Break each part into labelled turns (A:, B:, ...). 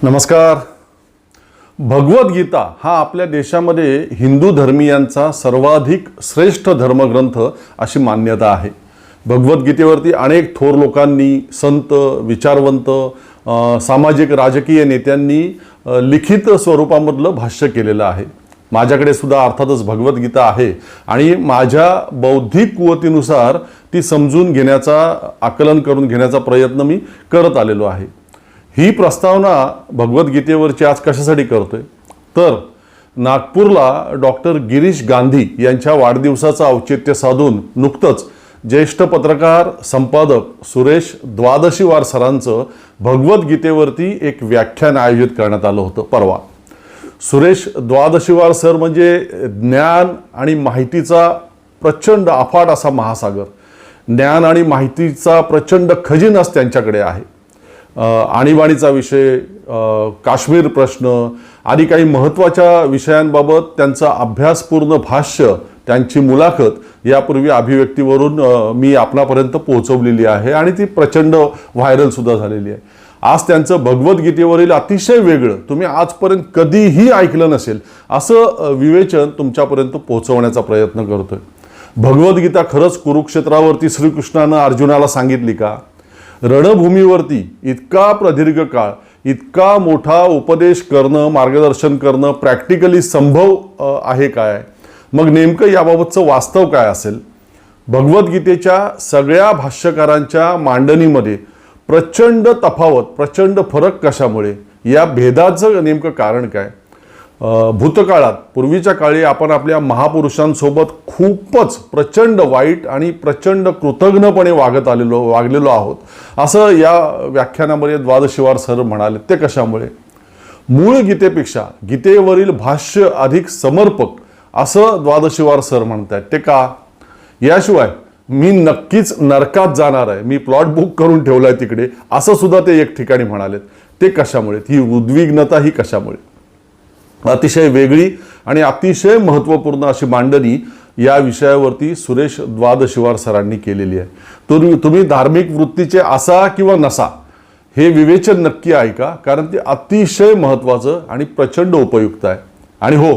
A: नमस्कार. भगवद्गीता हा आपल्या देशामध्ये हिंदू धर्मीयांचा सर्वाधिक श्रेष्ठ धर्मग्रंथ अशी मान्यता आहे. भगवद्गीतेवरती अनेक थोर लोकांनी, संत, विचारवंत, सामाजिक राजकीय नेत्यांनी लिखित स्वरूपामधलं भाष्य केलेलं आहे. माझ्याकडे सुद्धा अर्थातच भगवद्गीता आहे आणि माझ्या बौद्धिक कुवतीनुसार ती समजून घेण्याचा, आकलन करून घेण्याचा प्रयत्न मी करत आलेलो आहे. ही प्रस्तावना भगवद्गीतेवरची आज कशासाठी करतोय तर नागपूरला डॉक्टर गिरीश गांधी यांच्या वाढदिवसाचं औचित्य साधून नुकतंच ज्येष्ठ पत्रकार, संपादक सुरेश द्वादशीवार सरांचं भगवद्गीतेवरती एक व्याख्यान आयोजित करण्यात आलं होतं परवा. सुरेश द्वादशीवार सर म्हणजे ज्ञान आणि माहितीचा प्रचंड अफाट असा महासागर, ज्ञान आणि माहितीचा प्रचंड खजिनाच त्यांच्याकडे आहे. आणीबाणीचा विषय, काश्मीर प्रश्न आदी काही महत्त्वाच्या विषयांबाबत त्यांचा अभ्यासपूर्ण भाष्य, त्यांची मुलाखत यापूर्वी अभिव्यक्तीवरून मी आपणापर्यंत पोहोचवलेली आहे आणि ती प्रचंड व्हायरल सुद्धा झालेली आहे. आज त्यांचं भगवद्गीतेवरील अतिशय वेगळं, तुम्ही आजपर्यंत कधीही ऐकलं नसेल असं विवेचन तुमच्यापर्यंत पोहोचवण्याचा प्रयत्न करतोय. भगवद्गीता खरंच कुरुक्षेत्रावरती श्रीकृष्णानं अर्जुनाला सांगितली का? रणभूमीवरती इतका प्रदीर्घ काळ, इतका मोठा उपदेश करणं, मार्गदर्शन करणं प्रॅक्टिकली संभव आहे काय? मग नेमकं याबाबतचं वास्तव काय असेल? भगवद्गीतेच्या सगळ्या भाष्यकारांच्या मांडणीमध्ये प्रचंड तफावत, प्रचंड फरक कशामुळे? या भेदाचं नेमकं कारण काय? भूतकाळात, पूर्वीच्या काळी आपण आपल्या महापुरुषांसोबत खूपच प्रचंड वाईट आणि प्रचंड कृतज्ञपणे वागलेलो आहोत असं या व्याख्यानामध्ये द्वादशीवार सर म्हणाले. ते कशामुळे? मूळ गीतेपेक्षा गीतेवरील भाष्य अधिक समर्पक असं द्वादशीवार सर म्हणतात. ते का? याशिवाय मी नक्कीच नरकात जाणार आहे, मी प्लॉट बुक करून ठेवलाय तिकडे, असं सुद्धा ते एक ठिकाणी म्हणालेत. ते कशामुळे? ही उद्विग्नता ही कशामुळे? अतिशय वेगळी आणि अतिशय महत्त्वपूर्ण अशी मांडणी या विषयावरती सुरेश द्वादशीवार सरांनी केलेली आहे. तुम्ही धार्मिक वृत्तीचे असा किंवा नसा हे विवेचन नक्की ऐका, कारण ते अतिशय महत्त्वाचं आणि प्रचंड उपयुक्त आहे. आणि हो,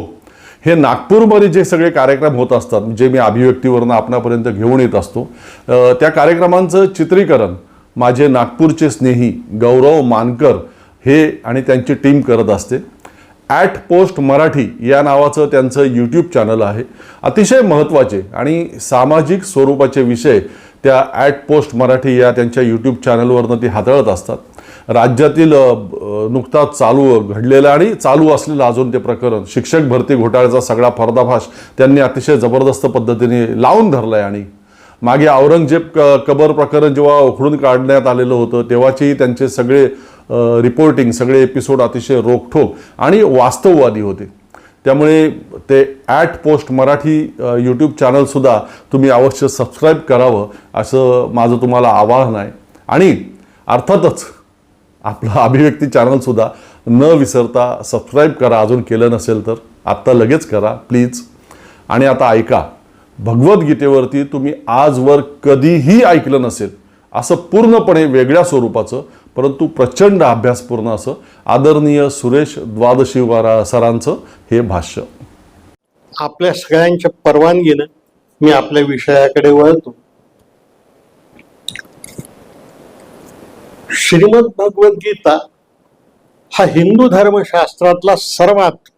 A: हे नागपूरमध्ये जे सगळे कार्यक्रम होत असतात, जे मी अभिव्यक्तीवरनं आपणापर्यंत घेऊन येत असतो, त्या कार्यक्रमांचं चित्रीकरण माझे नागपूरचे स्नेही गौरव मानकर हे आणि त्यांची टीम करत असते. @पोस्ट मराठी या नावाचं त्यांचं यूट्यूब चॅनल आहे. अतिशय महत्त्वाचे आणि सामाजिक स्वरूपाचे विषय त्या @पोस्ट मराठी या त्यांच्या यूट्यूब चॅनलवरनं ते हाताळत असतात. राज्यातील नुकताच घडलेलं आणि चालू असलेलं अजून ते प्रकरण, शिक्षक भरती घोटाळ्याचा सगळा पर्दाफाश त्यांनी अतिशय जबरदस्त पद्धतीने लावून धरला आहे. आणि मागे औरंगजेब कबर प्रकरण जेव्हा उखडून काढण्यात आलेलं होतं तेव्हाची त्यांचे सगळे रिपोर्टिंग, सगळे एपिसोड अतिशय रोखठोक आणि वास्तववादी होते. त्यामुळे ते @पोस्ट मराठी यूट्यूब चॅनलसुद्धा तुम्ही अवश्य सबस्क्राईब करावं असं माझं तुम्हाला आवाहन आहे. आणि अर्थातच आपलं अभिव्यक्ती चॅनलसुद्धा न विसरता सबस्क्राईब करा, अजून केलं नसेल तर आत्ता लगेच करा प्लीज. आणि आता ऐका, भगवद्गीतेवरती तुम्ही आजवर कधीही ऐकलं नसेल असं पूर्णपणे वेगळ्या स्वरूपाचं परंतु प्रचंड अभ्यासपूर्ण असं आदरणीय सुरेश द्वादशीवार सरांचं हे भाष्य.
B: आपल्या सगळ्यांच्या परवानगीनं मी आपल्या विषयाकडे वळतो. श्रीमद भगवद्गीता हा हिंदू धर्मशास्त्रातला सर्वात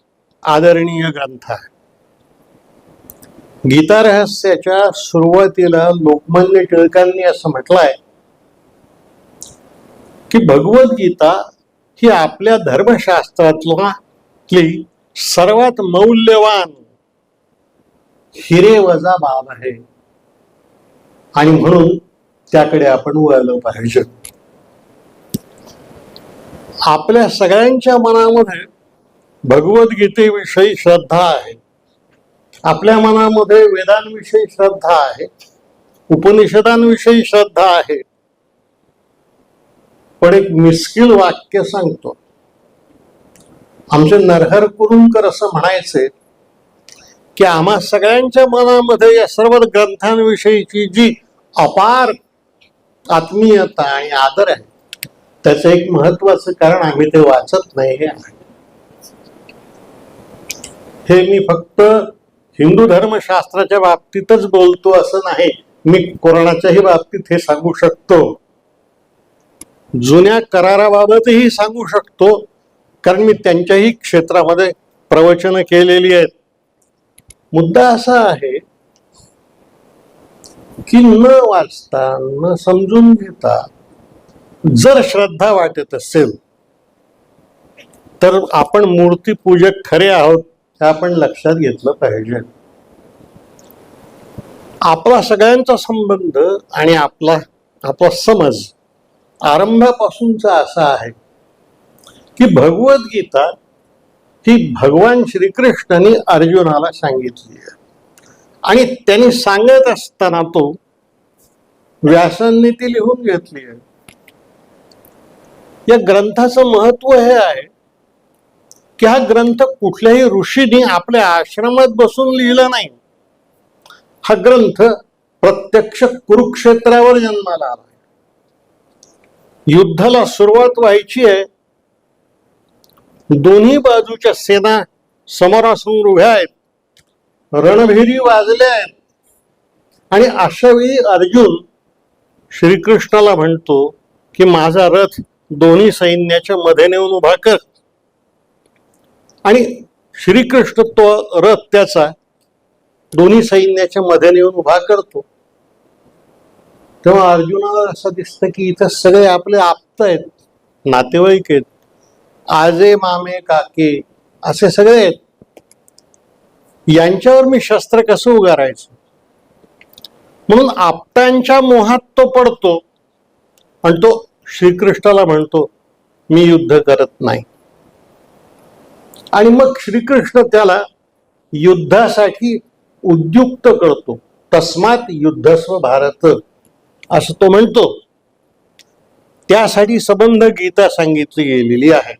B: आदरणीय ग्रंथ आहे. गीता रहस्याच्या सुरुवातीला लोकमान्य टिळकांनी असं म्हटलंय की भगवद्गीता ही आपल्या धर्मशास्त्रातली सर्वात मौल्यवान हिरेवजा बाब आहे आणि म्हणून त्याकडे आपण वळलं पाहिजे. आपल्या सगळ्यांच्या मनामध्ये भगवद्गीतेविषयी श्रद्धा आहे, आपल्या मनामध्ये वेदांविषयी श्रद्धा आहे, उपनिषदांविषयी श्रद्धा आहे. पण एक मिस्किल वाक्य सांगतो. आमचे नरहर कुरुंकर असं म्हणायचे की आम्हा सगळ्यांच्या मनामध्ये या सर्व ग्रंथांविषयीची जी अपार आत्मीयता आणि आदर आहे त्याचं एक महत्वाचं कारण आम्ही ते वाचत नाही हे आहे. हे मी फक्त हिंदू धर्मशास्त्राच्या बाबतीतच बोलतो असं नाही, मी कोरोनाच्याही बाबतीत हे सांगू शकतो, जुन्या कराराबाबतही सांगू शकतो, कारण मी त्यांच्याही क्षेत्रामध्ये प्रवचनं केलेली आहेत. मुद्दा असा आहे की न वाचता न समजून घेता जर श्रद्धा वाटत असेल तर आपण मूर्तीपूजक खरे आहोत हे आपण लक्षात घेतलं पाहिजे. आपला सगळ्यांचा संबंध आणि आपला समज आरंभापासूनचा असा आहे की भगवद्गीता ही भगवान श्रीकृष्णाने अर्जुनाला सांगितली आहे आणि त्यांनी सांगत असताना तो व्यासांनी ती लिहून घेतली आहे. या ग्रंथाचं महत्व हे आहे की हा ग्रंथ कुठल्याही ऋषीने आपल्या आश्रमात बसून लिहिला नाही. हा ग्रंथ प्रत्यक्ष कुरुक्षेत्रावर जन्माला आला. युद्धाला सुरुवात व्हायची आहे, दोन्ही बाजूच्या सेना समोरासमोर उभ्या आहेत, रणभेरी वाजल्या आहेत आणि अशा वेळी अर्जुन श्रीकृष्णाला म्हणतो की माझा रथ दोन्ही सैन्याच्या मध्ये नेऊन उभा कर. आणि श्रीकृष्ण तो रथ त्याचा दोन्ही सैन्याच्या मध्ये नेऊन उभा करतो. तेव्हा अर्जुनाला असं दिसतं की इथं सगळे आपले आप्त आहेत, नातेवाईक आहेत, आजे मामे काके असे सगळे आहेत, यांच्यावर मी शस्त्र कसं उगारायचं. म्हणून आप्तांच्या मोहात तो पडतो आणि तो श्रीकृष्णाला म्हणतो मी युद्ध करत नाही. आणि मग श्रीकृष्ण त्याला युद्धासाठी उद्युक्त करतो. तस्मात युद्धस्व भारत असं तो म्हणतो. त्यासाठी संबंध गीता सांगितली गेलेली आहे.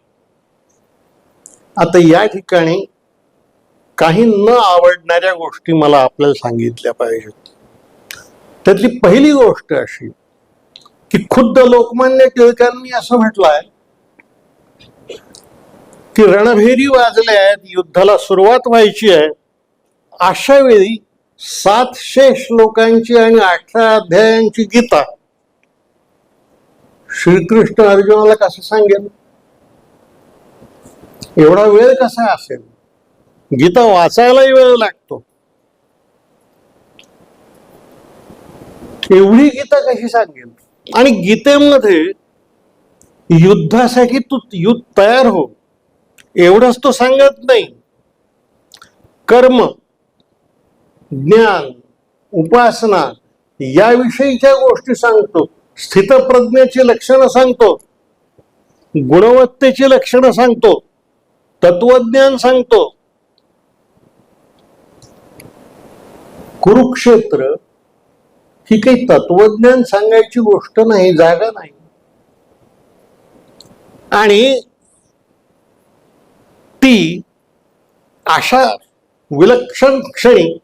B: आता या ठिकाणी काही न आवडणाऱ्या गोष्टी मला आपल्याला सांगितल्या पाहिजेत. त्यातली पहिली गोष्ट अशी की खुद्द लोकमान्य टिळकांनी असं म्हटलंय की रणभेरी वाजल्या आहेत, युद्धाला सुरुवात व्हायची आहे, अशा वेळी 700 श्लोकांची आणि 18 अध्यायांची गीता श्रीकृष्ण अर्जुनाला कसं सांगेल. एवढा वेळ कसा असेल. गीता वाचायलाही वेळ लागतो. एवढी गीता कशी सांगेल. आणि गीतेमध्ये युद्धासाठी तू युद्ध तयार हो एवढंच तो सांगत नाही. कर्म, ज्ञान, उपासना याविषयीच्या गोष्टी सांगतो. स्थितप्रज्ञेची लक्षणं सांगतो, गुणवत्तेची लक्षणं सांगतो, तत्वज्ञान सांगतो. कुरुक्षेत्र ही काही तत्वज्ञान सांगायची गोष्ट नाही, जागा नाही. आणि ती अशा विलक्षण क्षणी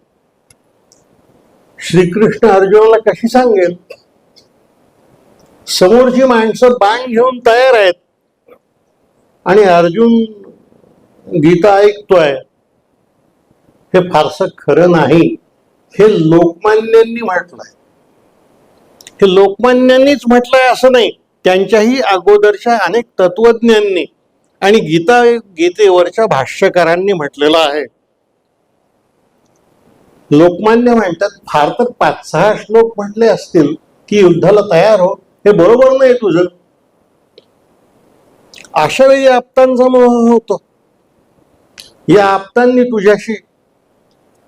B: श्रीकृष्ण अर्जुनाला कशी सांगेल. समोरची माणसं बाण घेऊन तयार आहेत आणि अर्जुन गीता ऐकतोय. हे फारसं खरं नाही. हे लोकमान्यांनी म्हटलंय. हे लोकमान्यांनीच म्हटलंय असं नाही, त्यांच्याही अगोदरच्या अनेक तत्वज्ञांनी आणि गीतेवरच्या भाष्यकारांनी म्हटलेलं आहे. लोकमान्य म्हणतात फार तर 5-6 श्लोक म्हटले असतील की युद्धाला तयार हो. हे बरोबर नाही तुझं. अशा वेळी आप्तांचा मोह होतो. या आप्तांनी तुझ्याशी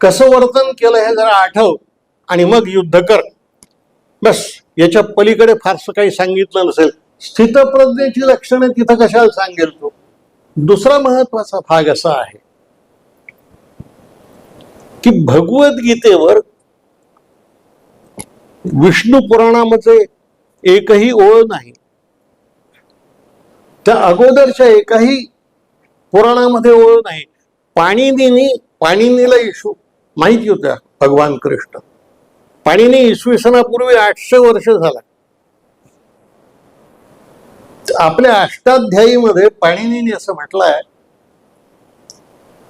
B: कसं वर्तन केलं हे जरा आठव आणि मग युद्ध कर. बस, याच्या पलीकडे फारसं काही सांगितलं नसेल. स्थितप्रज्ञेची लक्षणं तिथं कशाला सांगेल तो. दुसरा महत्वाचा भाग असा आहे की भगवद्गीतेवर विष्णू पुराणामध्ये एकही ओळ नाही. त्या अगोदरच्या एकाही पुराणामध्ये ओळ नाही. पाणिनीला इशू माहिती होत्या. भगवान कृष्ण पाणिनी इसवी सनापूर्वी 800 वर्ष झाला. आपल्या अष्टाध्यायीमध्ये पाणिनीने असं म्हटलंय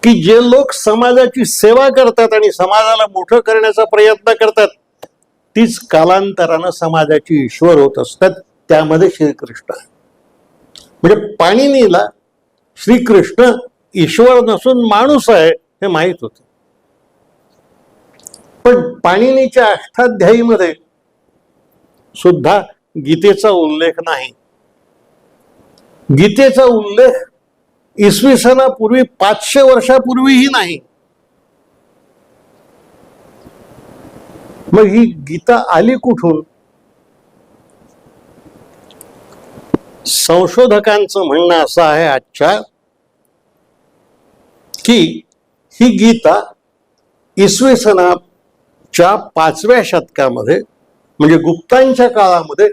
B: की जे लोक समाजाची सेवा करतात आणि समाजाला मोठं करण्याचा प्रयत्न करतात तीच कालांतरानं समाजाची ईश्वर होत असतात. त्यामध्ये श्रीकृष्ण आहे. म्हणजे पाणिनीला श्रीकृष्ण ईश्वर नसून माणूस आहे हे माहीत होत. पण पाणिनीच्या अष्टाध्यायीमध्ये सुद्धा गीतेचा उल्लेख नाही. गीतेचा उल्लेख इसवी सनापूर्वी 500 वर्षापूर्वीही नाही. मग ही गीता आली कुठून? संशोधकांचं म्हणणं असं आहे आजच्या की ही गीता इसवी सनाच्या 5व्या शतकामध्ये म्हणजे गुप्तांच्या काळामध्ये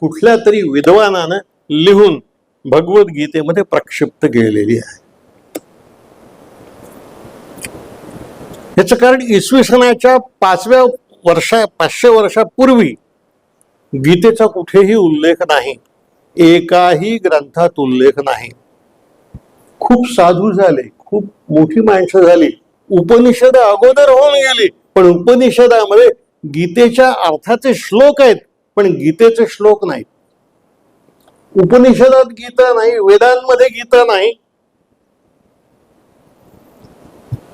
B: कुठल्या तरी विद्वानानं लिहून भगवद्गीतेमध्ये प्रक्षिप्त केलेली आहे. याचं कारण इसवी सनाच्या 500 वर्षापूर्वी गीतेचा कुठेही उल्लेख नाही. एकाही ग्रंथात उल्लेख नाही. खूप साधू झाले, खूप मोठी माणसं झाली, उपनिषद अगोदर होऊन गेली, पण उपनिषदामध्ये गीतेच्या अर्थाचे श्लोक आहेत पण गीतेचे श्लोक नाहीत. उपनिषदात गीता नाही, वेदांमध्ये गीता नाही.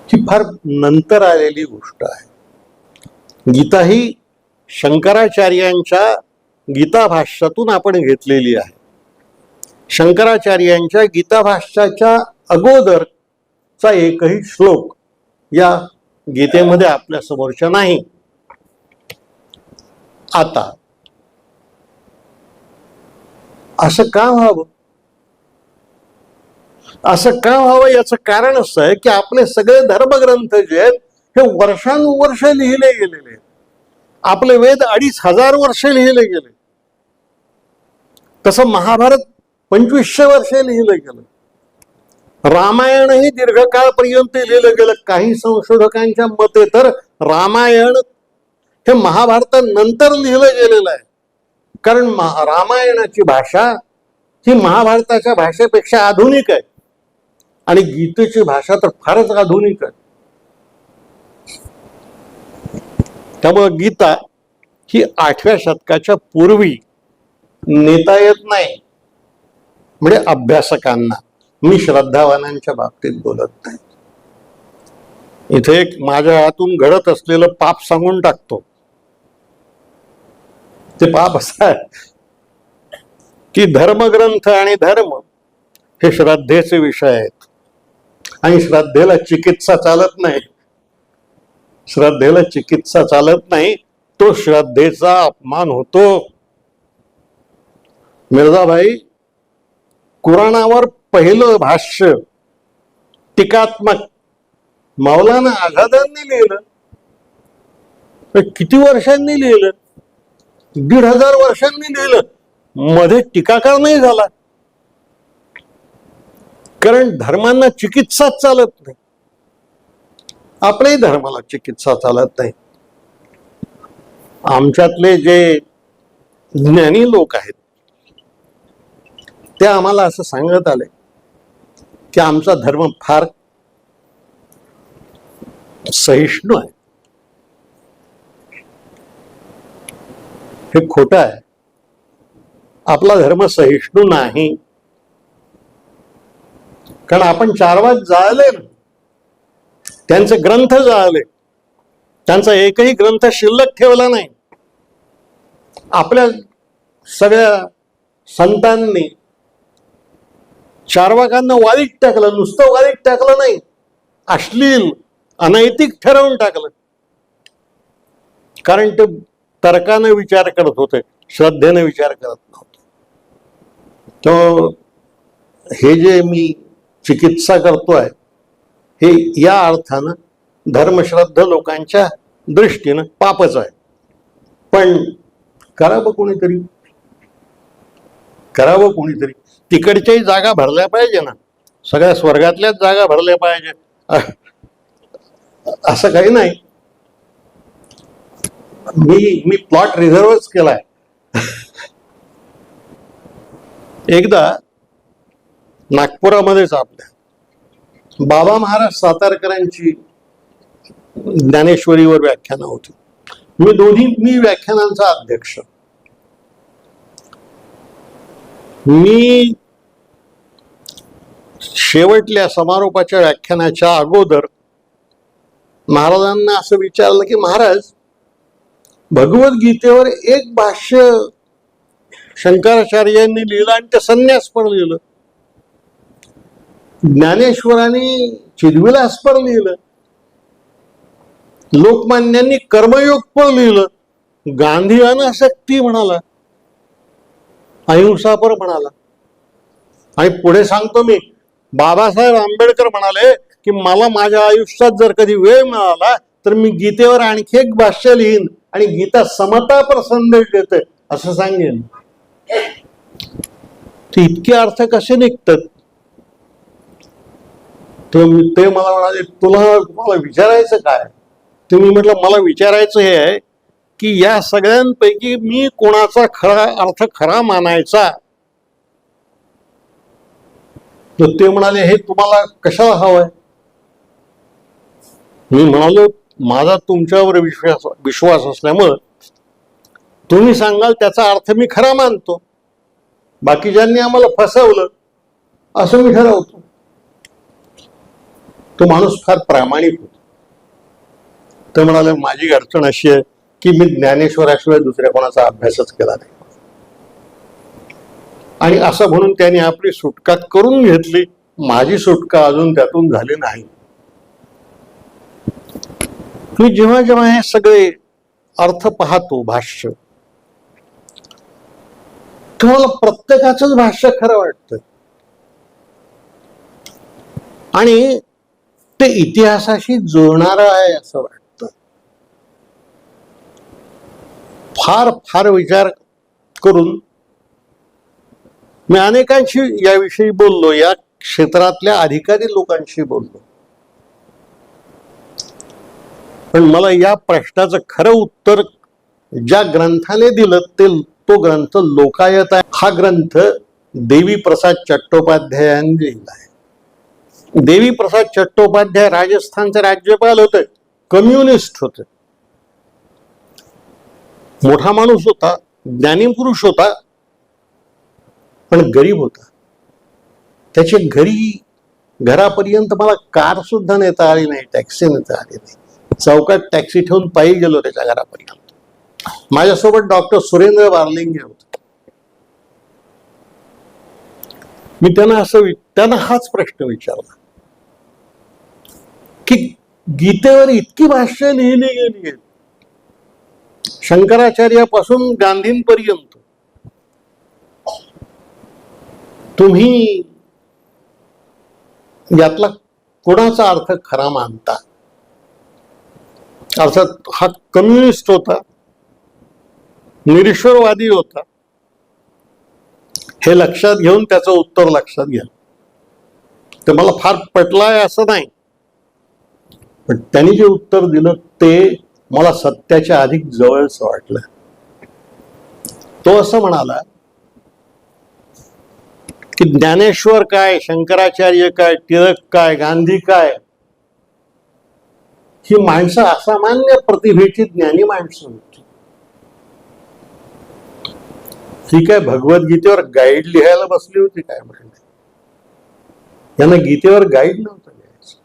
B: ही फार नंतर आलेली गोष्ट आहे. गीता ही शंकराचार्यांच्या गीता भाष्यातून आपण घेतलेली आहे. शंकराचार्यांच्या गीता भाष्याच्या अगोदरचा एकही श्लोक या गीतेमध्ये आपल्या समोरच्या नाही. आता असं का व्हावं? असं का व्हावं याचं कारण असं आहे की आपले सगळे धर्मग्रंथ जे आहेत हे वर्षानुवर्ष लिहिले गेलेले आहेत. आपले वेद 2500 वर्ष लिहिले गेले. तसं महाभारत 2500 वर्षे लिहिलं गेलं. रामायणही दीर्घकाळपर्यंत लिहिलं गेलं. काही संशोधकांच्या मते तर रामायण हे महाभारतानंतर लिहिलं गेलेलं आहे. कारण रामायणाची भाषा ही महाभारताच्या भाषेपेक्षा आधुनिक आहे आणि गीतेची भाषा तर फारच आधुनिक आहे. त्यामुळे गीता ही 8व्या शतकाच्या पूर्वी नेता येत नाही. म्हणजे अभ्यासकांना, मी श्रद्धावानांच्या बाबतीत बोलत नाही. इथे एक माझ्या हातून घडत असलेलं पाप सांगून टाकतो. ते पाप असं आहे की धर्मग्रंथ आणि धर्म हे श्रद्धेचे विषय आहेत आणि श्रद्धेला चिकित्सा चालत नाही. श्रद्धेला चिकित्सा चालत नाही. तो श्रद्धेचा अपमान होतो. मिर्झाभाई, कुराणावर पहिलं भाष्य टीकात्मक मौलाना आझादांनी लिहिलं. किती वर्षांनी लिहिलं? 1500 वर्षांनी लिहिलं. मध्ये टीकाकार नाही झाला. कारण धर्मांना चिकित्सा चालत नाही. आपल्याही धर्माला चिकित्सा चालत नाही. आमच्यातले जे ज्ञानी लोक आहेत ते आम्हाला असं सांगत आले की आमचा धर्म फार सहिष्णू आहे. हे खोटं आहे. आपला धर्म सहिष्णू नाही. कारण आपण चारवाक जाळले ना, त्यांचे ग्रंथ जाळले, त्यांचा एकही ग्रंथ शिल्लक ठेवला नाही. आपल्या सगळ्या संतांनी चारवाकांना वाळीत टाकलं. नुसतं वाळीत टाकलं नाही, अश्लील अनैतिक ठरवून टाकलं. कारण ते तर्काने विचार करत होते, श्रद्धेने विचार करत नव्हते. तो हे जे मी चिकित्सा करतोय हे या अर्थानं धर्मश्रद्ध लोकांच्या दृष्टीनं पापच आहे. पण करावं कोणीतरी, करावं कोणीतरी. तिकडच्याही जागा भरल्या पाहिजे ना. सगळ्या स्वर्गातल्याच जागा भरल्या पाहिजे असं काही नाही. मी प्लॉट रिझर्वच केलाय. एकदा नागपुरामध्येच आपल्या बाबा महाराज सातारकरांची ज्ञानेश्वरीवर व्याख्यानं होती. मी व्याख्यानांचा अध्यक्ष. मी शेवटल्या समारोपाच्या व्याख्यानाच्या अगोदर महाराजांना असं विचारलं की महाराज, भगवद्गीतेवर एक भाष्य शंकराचार्यांनी लिहिलं आणि ते संन्यासपर लिहिलं, ज्ञानेश्वरांनी चिद्विलासपर लिहिलं, लोकमान्यांनी कर्मयोगपर लिहिलं, गांधी अनासक्ती म्हणाला, अहिंसापर म्हणाला. आणि पुढे सांगतो मी, बाबासाहेब आंबेडकर म्हणाले की मला माझ्या आयुष्यात जर कधी वेळ मिळाला तर मी गीतेवर आणखी एक भाष्य लिहीन आणि गीता समतापर संदेश देते असं सांगेन. ते इतके अर्थ कसे निघतात? ते मला म्हणाले तुम्हाला विचारायचं काय? तुम्ही म्हटलं मला विचारायचं हे आहे की या सगळ्यांपैकी मी कोणाचा खरा अर्थ खरा मानायचा? तर ते म्हणाले हे तुम्हाला कशाला हवंय? मी म्हणालो माझा तुमच्यावर विश्वास असल्यामुळं तुम्ही सांगाल त्याचा अर्थ मी खरा मानतो, बाकीच्यांनी आम्हाला फसवलं असं मी ठरवतो. तो माणूस फार प्रामाणिक होता. ते म्हणाले माझी अडचण अशी आहे की मी ज्ञानेश्वराशिवाय दुसऱ्या कोणाचा अभ्यासच केला नाही. आणि असं म्हणून त्यांनी आपली सुटका करून घेतली. माझी सुटका अजून त्यातून झाली नाही. मी जेव्हा जेव्हा हे सगळे अर्थ पाहतो भाष्य, तेव्हा मला प्रत्येकाचंच भाष्य खरं वाटतं. आणि ते इतिहासाशी जुळणारं आहे असं वाटतं. फार फार विचार करून मी अनेकांशी याविषयी बोललो, या क्षेत्रातल्या अधिकारी लोकांशी बोललो. पण मला या प्रश्नाचं खरं उत्तर ज्या ग्रंथाने दिलं तो ग्रंथ लोकायत आहे. हा ग्रंथ देवी प्रसाद चट्टोपाध्यायांनी लिहिला आहे. देवी प्रसाद चट्टोपाध्याय राजस्थानचे राज्यपाल होते, कम्युनिस्ट होते, मोठा माणूस होता, ज्ञानी पुरुष होता, पण गरीब होता. त्याच्या घरापर्यंत मला कार सुद्धा नेता आली नाही, टॅक्सी नेता आली नाही. चौकात टॅक्सी ठेवून पायी गेलो त्याच्या घरापर्यंत. माझ्यासोबत डॉक्टर सुरेंद्र वारलिंगे होते. मी त्यांना हाच प्रश्न विचारला की गीतेवर इतकी भाष्य लिहिली गेली आहेत, शंकराचार्यापासून गांधींपर्यंत, तुम्ही यातला कोणाचा अर्थ खरा मानता? अर्थात हा कम्युनिस्ट होता, निरीश्वरवादी होता. हे लक्षात घेऊन त्याचं उत्तर लक्षात घ्या. ते मला फार पटलं आहे असं नाही, पण त्यांनी जे उत्तर दिलं ते मला सत्याच्या अधिक जवळचं वाटलं. तो असं म्हणाला की ज्ञानेश्वर काय, शंकराचार्य काय, टिळक काय, गांधी काय, ही माणसं असामान्य प्रतिभेची ज्ञानी माणसं होती. ही काय भगवद्गीतेवर गाईड लिहायला बसली होती काय? म्हणजे यांना गीतेवर गाईड नव्हतं लिहायचं.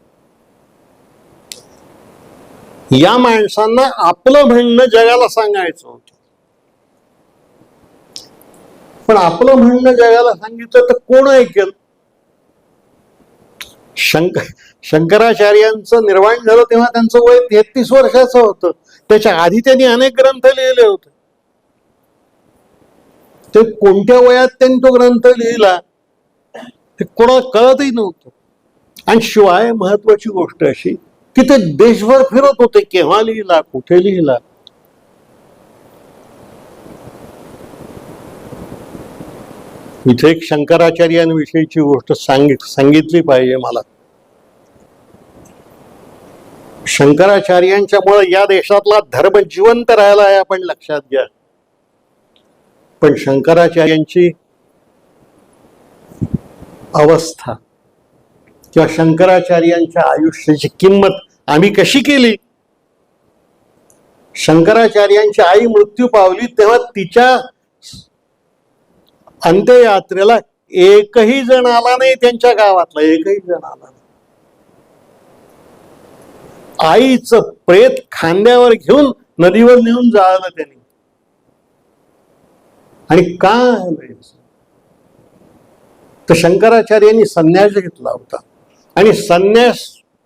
B: या माणसांना आपलं म्हणणं जगाला सांगायचं होतं. पण आपलं म्हणणं जगाला सांगितलं तर कोण ऐकेल? शंकराचार्यांचं निर्वाण झालं तेव्हा त्यांचं वय 33 वर्षाचं होतं. त्याच्या आधी त्यांनी अनेक ग्रंथ लिहिले होते. ते कोणत्या वयात त्यांनी तो ग्रंथ लिहिला ते कोणाला कळतही नव्हतं. आणि शिवाय महत्वाची गोष्ट अशी की ते देशभर फिरत होते. केव्हा लिहिला, कुठे लिहिला, इथे एक शंकराचार्यांविषयीची गोष्ट सांगितली पाहिजे मला. शंकराचार्यांच्यामुळे या देशातला धर्म जिवंत राहिला आहे, आपण लक्षात घ्या. पण शंकराचार्यांची अवस्था किंवा शंकराचार्यांच्या आयुष्याची किंमत आम्ही कशी केली? शंकराचार्यांची आई मृत्यू पावली तेव्हा तिच्या अंत्ययात्रेला एकही जण आला नाही, त्यांच्या गावातला एकही जण आला नाही. आईचं प्रेत खांद्यावर घेऊन नदीवर नेऊन जाळलं त्यांनी. आणि का? तर शंकराचार्यांनी संन्यास घेतला होता, आणि संन्यास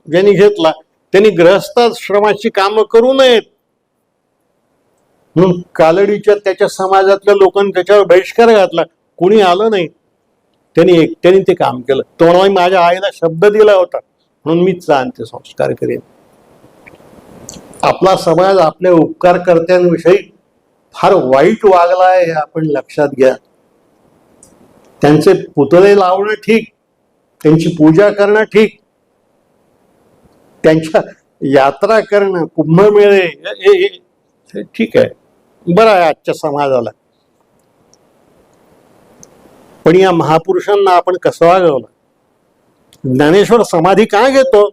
B: ज्यांनी घेतला त्यांनी गृहस्थाश्रमाची कामं करू नयेत म्हणून कालडीच्या त्याच्या समाजातल्या लोकांनी त्याच्यावर बहिष्कार घातला. कोणी आलं नाही, त्यांनी एकट्याने ते काम केलं. तो म्हणाला माझ्या आईला शब्द दिला होता म्हणून मीच अंत्यसंस्कार करेन. आपला समाज आपल्या उपकारकर्त्यांविषयी फार वाईट वागला आहे हे आपण लक्षात घ्या. त्यांचे पुतळे लावणं ठीक, त्यांची पूजा करणं ठीक, त्यांच्या यात्रा करणं, कुंभमेळे हे ठीक आहे, बरं आहे आजच्या समाजाला. पण या महापुरुषांना आपण कसं वागवलं? ज्ञानेश्वर समाधी का घेतो?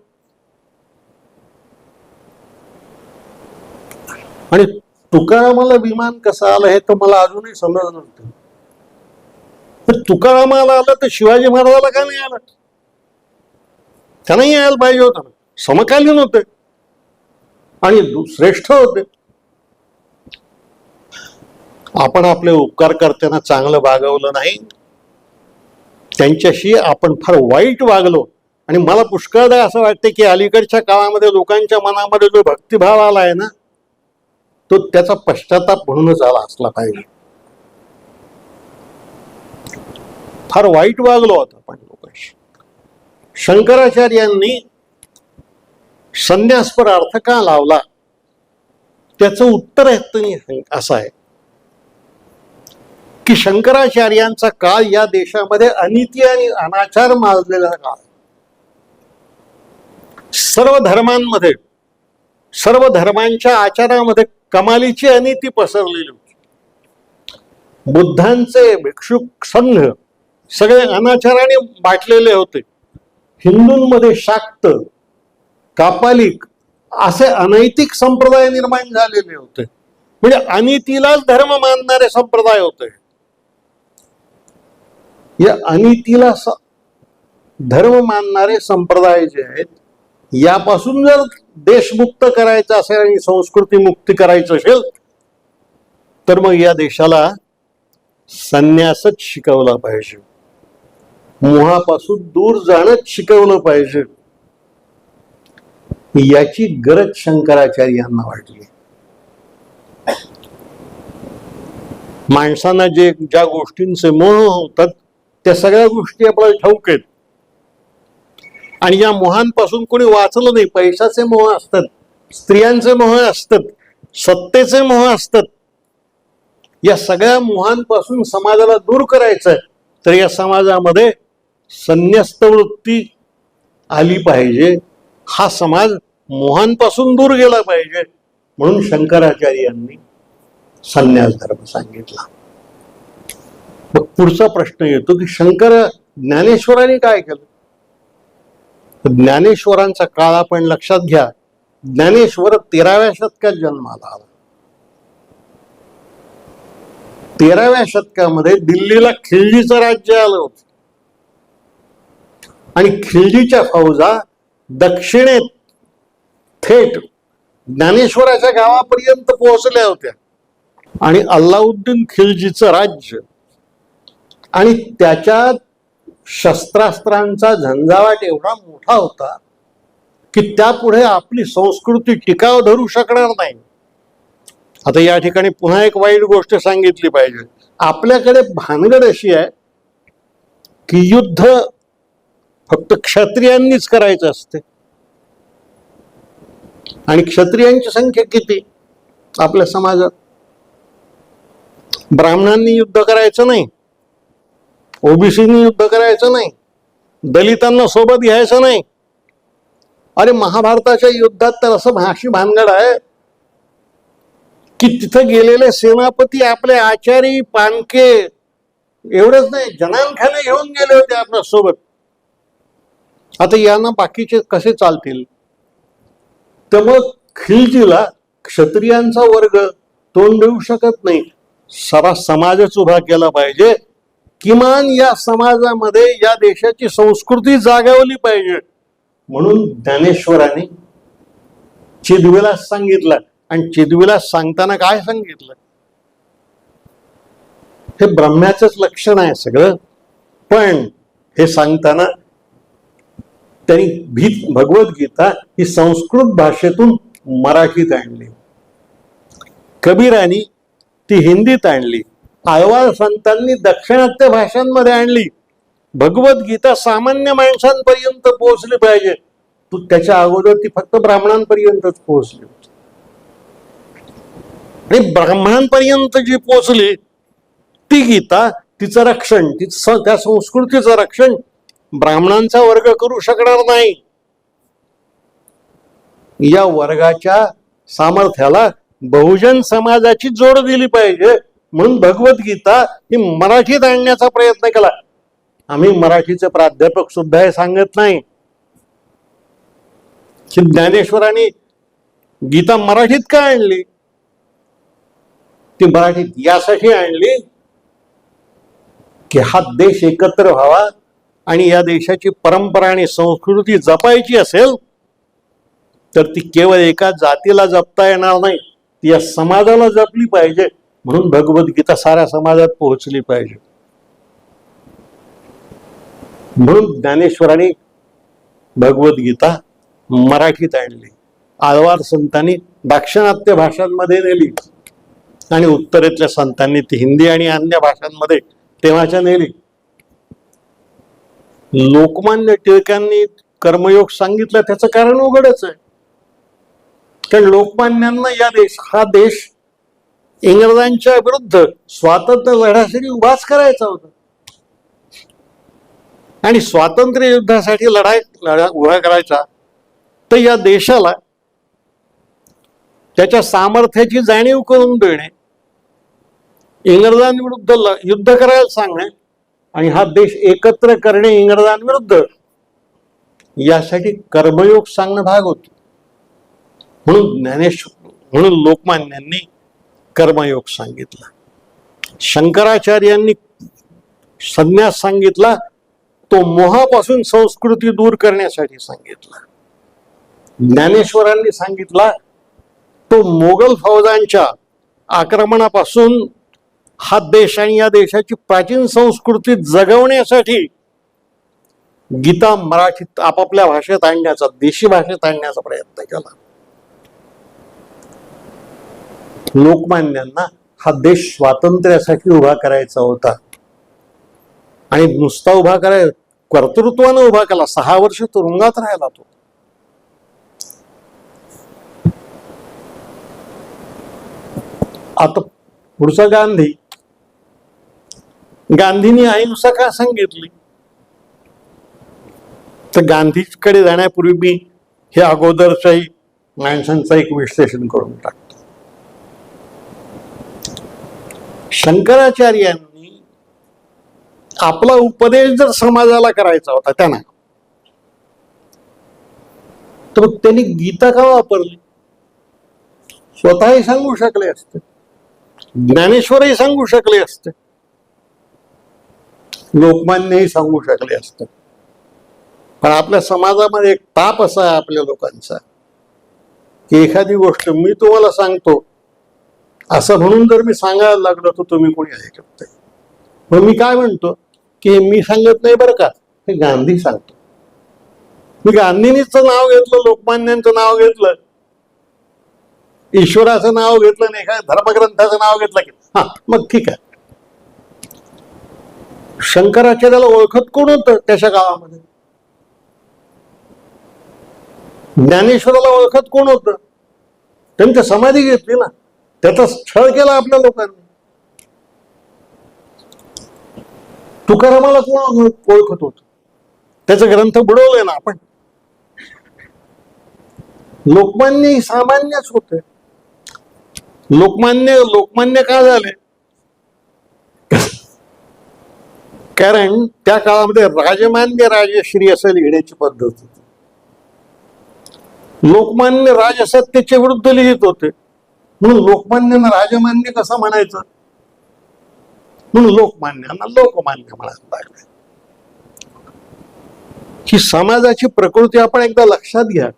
B: आणि तुकारामाला विमान कसं आलं हे तर मला अजूनही समजलं नव्हतं. पण तुकारामाला आलं तर शिवाजी महाराजाला का नाही आलं? त्यांनाही यायला पाहिजे होतं ना. समकालीन होते आणि श्रेष्ठ होते. आपण आपले उपकारकर्त्यांना चांगलं वागवलं नाही, त्यांच्याशी आपण फार वाईट वागलो. आणि मला पुष्कळदा असं वाटतं की अलीकडच्या काळामध्ये लोकांच्या मनामध्ये जो भक्तिभाव आला आहे ना, तो त्याचा पश्चाताप म्हणूनच आला असला पाहिजे. फार वाईट वागलो होतो आपण लोकांशी. शंकराचार्यांनी संन्यासपर अर्थ का लावला त्याचं उत्तर असं आहे की शंकराचार्यांचा काळ या देशामध्ये अनिती आणि अनाचार माजलेला काळ. सर्व धर्मांमध्ये, सर्व धर्मांच्या आचारामध्ये कमालीची अनिती पसरलेली होती. बुद्धांचे भिक्षुक संघ सगळे अनाचाराने बाटलेले होते. हिंदूंमध्ये शाक्त, कापालिक असे अनैतिक संप्रदाय निर्माण झालेले होते. म्हणजे अनितीलाच धर्म मानणारे संप्रदाय होते. या अनितीला धर्म मानणारे संप्रदाय जे आहेत, यापासून जर देशमुक्त करायचं असेल आणि संस्कृती मुक्ती करायचं असेल तर मग या देशाला संन्यासच शिकवला पाहिजे, मोहापासून दूर जाणंच शिकवलं पाहिजे. याची गरज शंकराचार्यांना वाटली. माणसांना ज्या गोष्टींचे मोह होतात त्या सगळ्या गोष्टी आपल्याला ठाऊक आहेत, आणि या मोहांपासून कोणी वाचलं नाही. पैशाचे मोह असतात, स्त्रियांचे मोह असतात, सत्तेचे मोह असतात. या सगळ्या मोहांपासून समाजाला दूर करायचंय तर या समाजामध्ये संन्यस्त वृत्ती आली पाहिजे. हा समाज मोहांपासून दूर गेला पाहिजे म्हणून शंकराचार्यांनी संन्यास धर्म सांगितला. मग पुढचा प्रश्न येतो की ज्ञानेश्वरांनी काय केलं? ज्ञानेश्वरांचा काळ आपण लक्षात घ्या. ज्ञानेश्वर 13व्या शतकात जन्माला आला. 13व्या शतकामध्ये दिल्लीला खिल्जीचं राज्य आलं होतं आणि खिल्जीच्या फौजा दक्षिणेत थेट ज्ञानेश्वराच्या गावापर्यंत पोहोचल्या होत्या. आणि अल्लाउद्दीन खिल्जीचं राज्य आणि त्याच्यात शस्त्रास्त्रांचा झंझावाट एवढा मोठा होता की त्यापुढे आपली संस्कृती टिकाव धरू शकणार नाही. आता या ठिकाणी पुन्हा एक वाईट गोष्ट सांगितली पाहिजे. आपल्याकडे भानगड अशी आहे की युद्ध फक्त क्षत्रियांनीच करायचं असते, आणि क्षत्रियांची संख्या किती आपल्या समाजात? ब्राह्मणांनी युद्ध करायचं नाही, ओबीसीनी युद्ध करायचं नाही, दलितांना सोबत घ्यायचं नाही. अरे महाभारताच्या युद्धात तर असं अशी भानगड आहे की तिथं गेलेले सेनापती आपले आचारी पानके एवढंच नाही, जनानखाने घेऊन गेले होते आपल्या सोबत. आता यांना बाकीचे कसे चालतील? तर मग खिलजीला क्षत्रियांचा वर्ग तोंड देऊ शकत नाही, सारा समाजच उभा केला पाहिजे. किमान या समाजामध्ये या देशाची संस्कृती जागवली पाहिजे. म्हणून ज्ञानेश्वरांनी चिदविलास सांगितलं. आणि चिदविलास सांगताना काय सांगितलं? हे ब्रह्म्याचंच लक्षण आहे सगळं, पण हे सांगताना त्यांनी भगवद्गीता ही संस्कृत भाषेतून मराठीत आणली, कबीरांनी ती हिंदीत आणली, आळवार संतांनी दाक्षिणात्य भाषांमध्ये आणली. भगवद्गीता सामान्य माणसांपर्यंत पोहोचली पाहिजे. त्याच्या अगोदर ती फक्त ब्राह्मणांपर्यंतच पोहोचली होती. आणि ब्राह्मणांपर्यंत जी पोहोचली ती गीता, तिचं रक्षण, त्या संस्कृतीचं रक्षण ब्राह्मणांचा वर्ग करू शकणार नाही. या वर्गाच्या सामर्थ्याला बहुजन समाजाची जोड दिली पाहिजे. म्हणून भगवद्गीता ही मराठीत आणण्याचा प्रयत्न केला. आम्ही मराठीचे प्राध्यापक सुद्धा हे सांगत नाही की ज्ञानेश्वरांनी गीता मराठीत का आणली. ती मराठीत यासाठी आणली की हा देश एकत्र व्हावा आणि या देशाची परंपरा आणि संस्कृती जपायची असेल तर ती केवळ एका जातीला जपता येणार नाही, ती या समाजाला जपली पाहिजे. म्हणून भगवद्गीता साऱ्या समाजात पोहोचली पाहिजे. म्हणून ज्ञानेश्वरांनी भगवद्गीता मराठीत आणली, आळवार संतांनी दाक्षिणात्य भाषांमध्ये नेली आणि उत्तरेतल्या संतांनी ती हिंदी आणि अन्य भाषांमध्ये तेव्हाच्या नेली. लोकमान्य टिळकांनी कर्मयोग सांगितलं, त्याचं कारण उघडच आहे. कारण लोकमान्यांना हा देश इंग्रजांच्या विरुद्ध स्वातंत्र्य लढ्यासाठी उभाच करायचा होता. आणि स्वातंत्र्य युद्धासाठी लढा उभा करायचा तर या देशाला त्याच्या सामर्थ्याची जाणीव करून देणे, इंग्रजांविरुद्ध युद्ध करायला सांगणे आणि हा देश एकत्र करणे इंग्रजांविरुद्ध, यासाठी कर्मयोग सांगणं भाग होत. म्हणून लोकमान्यांनी कर्मयोग सांगितला. शंकराचार्यांनी संन्यास सांगितला, तो मोहापासून संस्कृती दूर करण्यासाठी सांगितला. ज्ञानेश्वरांनी सांगितला, तो मोगल फौजांच्या आक्रमणापासून हा देश आणि या देशाची प्राचीन संस्कृती जगवण्यासाठी गीता मराठीत आपापल्या भाषेत आणण्याचा, देशी भाषेत आणण्याचा प्रयत्न केला. लोकमान्यांना हा देश स्वातंत्र्यासाठी उभा करायचा होता आणि नुसता उभा कर्तृत्वानं उभा केला. 6 वर्ष तुरुंगात राहिला तो. आता पुढचा गांधींनी अहिंसा का सांगितली? तर गांधीकडे जाण्यापूर्वी मी हे अगोदरच्याही माणसांचं एक विश्लेषण करून टाकतो. शंकराचार्यांनी आपला उपदेश जर समाजाला करायचा होता त्यांना, तर त्यांनी गीता का वापरली? स्वतःही सांगू शकले असते, ज्ञानेश्वरही सांगू शकले असते, लोकमान्यही सांगू शकले असते. पण आपल्या समाजामध्ये एक ताप असा आहे आपल्या लोकांचा की एखादी गोष्ट मी तुम्हाला सांगतो असं म्हणून जर मी सांगायला लागलो तर तुम्ही कोणी ऐकत नाही. मग मी काय म्हणतो की मी सांगत नाही बरं का, हे गांधी सांगतो. मी गांधींचं नाव घेतलं, लोकमान्यांचं नाव घेतलं, ईश्वराचं नाव घेतलं, नाही काय धर्मग्रंथाचं नाव घेतलं की हा मग ठीक आहे. शंकराचार्याला ओळखत कोण होतं त्याच्या गावामध्ये? ज्ञानेश्वराला ओळखत कोण होतं? त्यांची समाधी घेतली ना, त्याचा छळ केला आपल्या लोकांनी. तुकारामाला कोण ओळखत होत? त्याचे ग्रंथ बुडवले ना आपण. लोकमान्य सामान्यच होते. लोकमान्य का झाले? कारण त्या काळामध्ये राजमान्य राजश्री असं लिहिण्याची पद्धत होती. लोकमान्य राजसत्तेच्या विरुद्ध लिहित होते, म्हणून लोकमान्यांना राजमान्य कसं म्हणायचं, म्हणून लोकमान्यांना लोकमान्य म्हणायला लागले. ही समाजाची प्रकृती आपण एकदा लक्षात घ्या.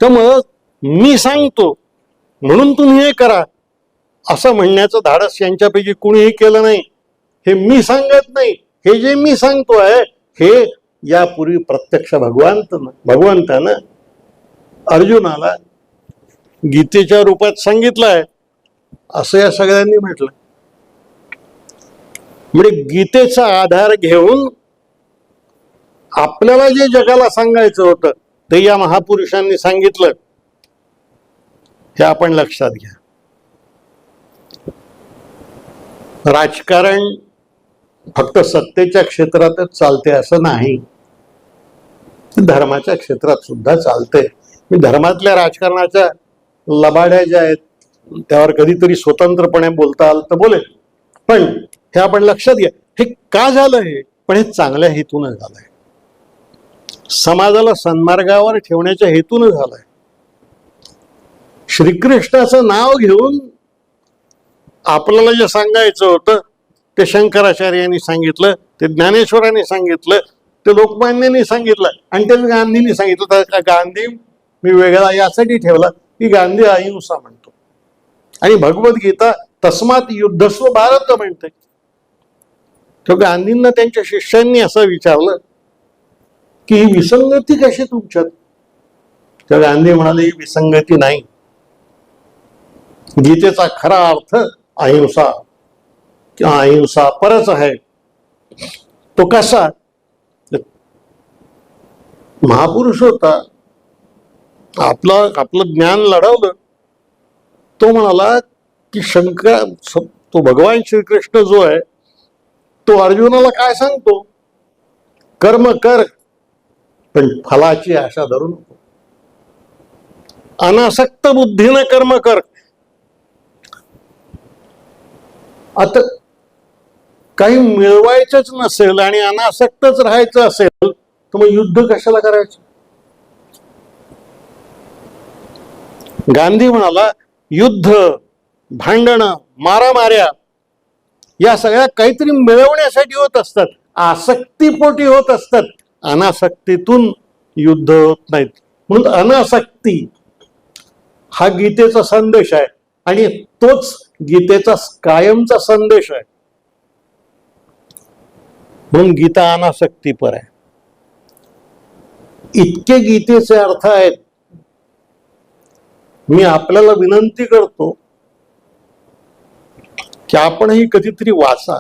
B: त्यामुळं मी सांगतो म्हणून तुम्ही हे करा असं म्हणण्याचं धाडस यांच्यापैकी कुणीही केलं नाही. हे मी सांगत नाही, हे जे मी सांगतोय हे यापूर्वी प्रत्यक्ष भगवंतानं अर्जुनाला गीतेच्या रूपात सांगितलंय असं या सगळ्यांनी म्हटलं. म्हणजे गीतेचा आधार घेऊन आपल्याला जे जगाला सांगायचं होतं ते या महापुरुषांनी सांगितलं, हे आपण लक्षात घ्या. राजकारण फक्त सत्तेच्या क्षेत्रातच चालते असं नाही, धर्माच्या क्षेत्रात सुद्धा चालते. मी धर्मातल्या राजकारणाच्या लबाड्या ज्या आहेत त्यावर कधीतरी स्वतंत्रपणे बोलता आलं तर बोलेल, पण हे आपण लक्षात घ्या. हे का झालं, हे पण हे चांगल्या हेतून झालंय, समाजाला सन्मार्गावर ठेवण्याच्या हेतून झालंय. श्रीकृष्णाचं नाव घेऊन आपल्याला जे सांगायचं होतं ते शंकराचार्यांनी सांगितलं, ते ज्ञानेश्वरांनी सांगितलं, ते लोकमान्यांनी सांगितलं आणि ते गांधींनी सांगितलं. तर गांधी मी वेगळा यासाठी ठेवला की गांधी अहिंसा म्हणतो आणि भगवद्गीता तस्मात युद्धस्व भारत म्हणते. तर गांधींना त्यांच्या शिष्यांनी असं विचारलं की ही विसंगती कशी तुमच्यात, तर गांधी म्हणाले ही विसंगती नाही, गीतेचा खरा अर्थ अहिंसा किंवा अहिंसा परच आहे. तो कसा, महापुरुष होता, आपलं ज्ञान लढवलं. तो म्हणाला की तो भगवान श्रीकृष्ण जो आहे तो अर्जुनाला काय सांगतो, कर्म कर पण फलाची आशा धरू नको, अनासक्त बुद्धीने कर्म कर. आता काही मिळवायचंच नसेल आणि अनासक्तच राहायचं असेल तर मग युद्ध कशाला करायचं. गांधी म्हणाला युद्ध, भांडणं, मारामाऱ्या या सगळ्या काहीतरी मिळवण्यासाठी होत असतात, आसक्तीपोटी होत असतात, अनासक्तीतून युद्ध होत नाहीत. म्हणून अनासक्ती हा गीतेचा संदेश आहे आणि तोच गीतेचा कायमचा संदेश आहे. म्हणून गीता अनासक्तीपर आहे. इतके गीतेचे अर्थ आहेत. मी आपल्याला विनंती करतो की आपणही कधीतरी वाचा.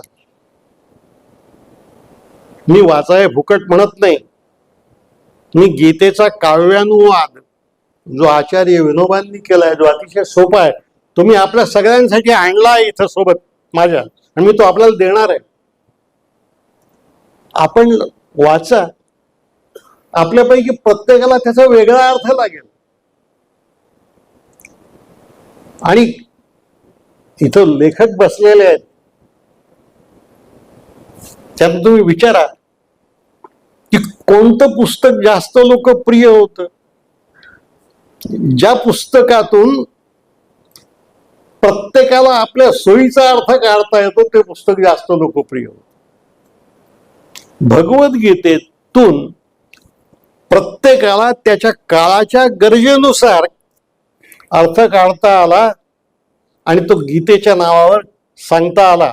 B: मी वाचाय फुकट म्हणत नाही. मी गीतेचा काव्यानुवाद जो आचार्य विनोबांनी केलाय, जो अतिशय सोपा आहे, तो मी आपल्या सगळ्यांसाठी आणला आहे इथं सोबत माझ्या, आणि मी तो आपल्याला देणार आहे. आपण वाचा. आपल्यापैकी प्रत्येकाला त्याचा वेगळा अर्थ लागेल. आणि इथं लेखक बसलेले आहेत, त्यात तुम्ही विचारा की कोणतं पुस्तक जास्त लोकप्रिय होतं. ज्या पुस्तकातून प्रत्येकाला आपल्या सोयीचा अर्थ काढता येतो ते पुस्तक जास्त लोकप्रिय होतं. भगवद्गीतेतून प्रत्येकाला त्याच्या काळाच्या गरजेनुसार अर्थ काढता आला आणि तो गीतेच्या नावावर सांगता आला.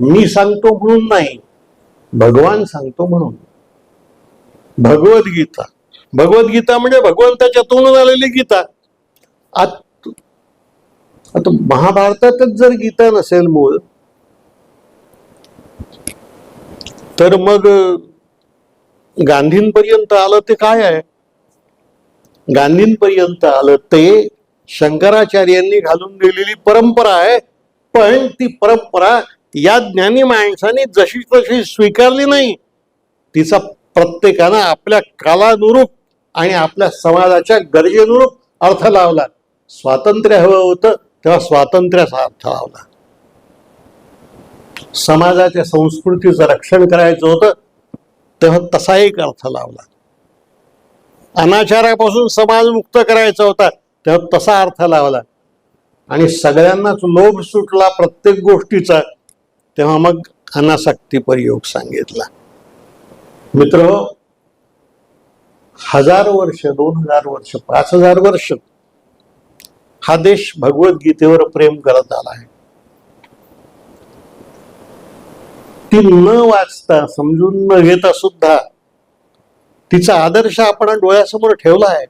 B: मी सांगतो म्हणून नाही, भगवान सांगतो म्हणून. भगवद्गीता, भगवद्गीता म्हणजे भगवंताच्या तोंडून आलेली गीता. आता महाभारतातच जर गीता नसेल मूळ, तर मग गांधींपर्यंत आलं ते काय आहे. गांधींपर्यंत आलं ते शंकराचार्यांनी घालून दिलेली परंपरा आहे. पण ती परंपरा या ज्ञानी माणसाने जशी तशी स्वीकारली नाही. तिचा प्रत्येकानं आपल्या कालानुरूप आणि आपल्या समाजाच्या गरजेनुरूप अर्थ लावला. स्वातंत्र्य हवं होतं तेव्हा स्वातंत्र्याचा अर्थ लावला. समाजाच्या संस्कृतीचं रक्षण करायचं होतं तेव्हा तसा एक अर्थ लावला. अनाचारापासून समाज मुक्त करायचा होता तेव्हा तसा अर्थ लावला. आणि सगळ्यांनाच लोभ सुटला प्रत्येक गोष्टीचा तेव्हा मग अनासक्ती प्रयोग सांगितला. मित्र, 1000 वर्ष, 2000 वर्ष, 5000 वर्ष हा देश भगवद्गीतेवर प्रेम करत आला आहे. ती न वाचता, समजून न घेता सुद्धा तिचा आदर्श आपण डोळ्यासमोर ठेवला आहे.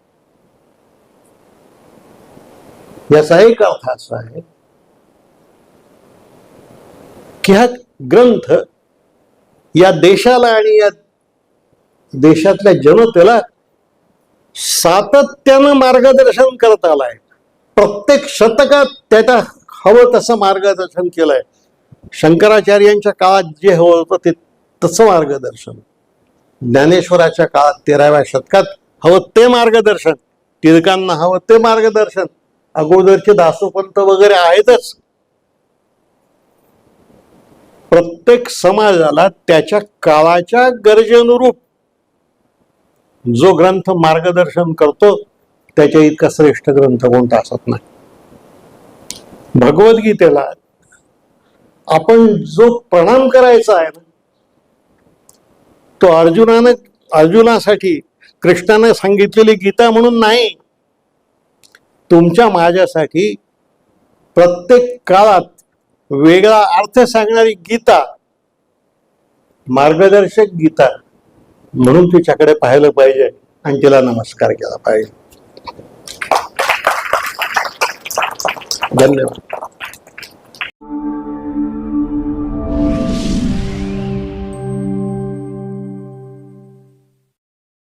B: याचा एक अर्थ असा आहे की हा ग्रंथ या देशाला आणि या देशातल्या जनतेला सातत्यानं मार्गदर्शन करत आलाय. प्रत्येक शतकात त्याला हवं तसं मार्गदर्शन केलंय. शंकराचार्यांच्या काळात जे हवं होतं ते तसं मार्गदर्शन, ज्ञानेश्वराच्या काळात 13व्या शतकात हवं ते मार्गदर्शन, टिळकांना हवं ते मार्गदर्शन, अगोदरचे दासोपंत वगैरे आहेतच. प्रत्येक समाजाला त्याच्या काळाच्या गरजेनुरूप जो ग्रंथ मार्गदर्शन करतो त्याच्या इतका श्रेष्ठ ग्रंथ कोणता असत नाही. भगवद्गीतेला आपण जो प्रणाम करायचा आहे ना, तो अर्जुनासाठी कृष्णाने सांगितलेली गीता म्हणून नाही, तुमच्या माझ्यासाठी प्रत्येक काळात वेगळा अर्थ सांगणारी गीता, मार्गदर्शक गीता म्हणून तिच्याकडे पाहिलं पाहिजे आणि तिला नमस्कार केला पाहिजे. धन्यवाद.